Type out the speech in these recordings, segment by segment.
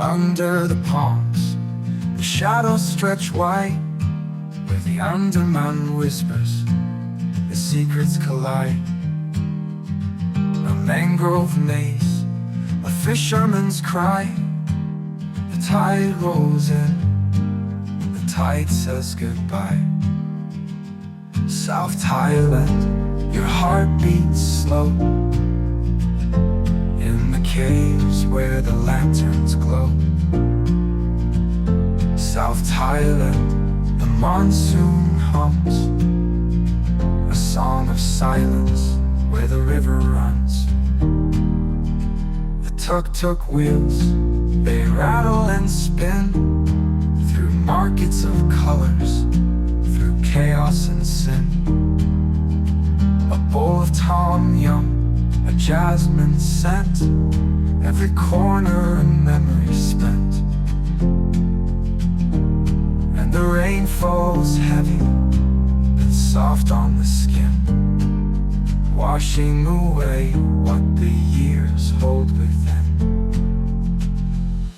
Under the palms, the shadows stretch wide, where the underman whispers, the secrets collide. A mangrove maze, a fisherman's cry. The tide rolls in, the tide says goodbye. South Thailand, your heart beats slow, in the caves where the lanterns glow. South Thailand, the monsoon hums, a song of silence where the river runs. The tuk-tuk wheels, they rattle and spin through markets of colors, through chaos and sin. A bowl of tom yum, a jasmine scent, every corner a memory spent. And the rain falls heavy, but soft on the skin, washing away what the years hold within.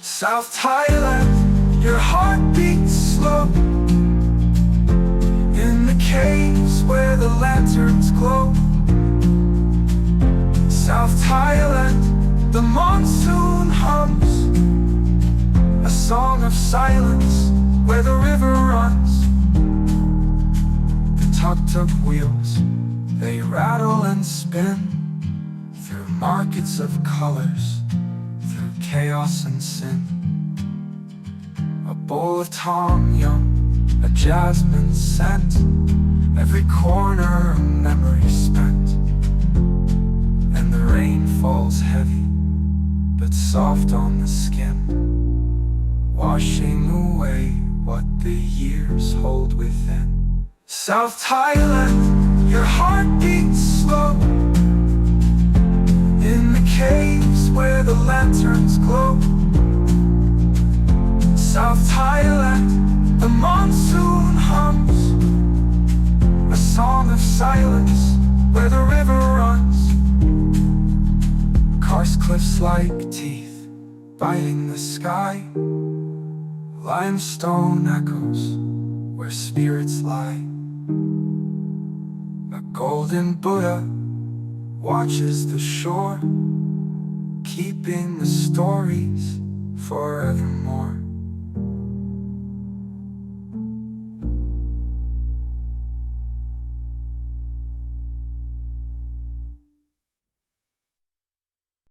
South Thailand, your heart beats slow, in the caves where the lanterns glow. South Thailand, the monsoon hums, a song of silence where the river runs. The tuk-tuk wheels, they rattle and spin through markets of colors, through chaos and sin. A bowl of tom yum, a jasmine scent, every corner a memory spent. And the rain falls heavy, but soft on the skin, washing away what the years hold within. South Thailand, your heart beats slow, in the caves where the lanterns glow. South Thailand, the monsoon hums, a song of silence where the river runs. Karst cliffs like teeth, biting the sky. Limestone echoes where spirits lie. A golden Buddha watches the shore, keeping the stories forevermore.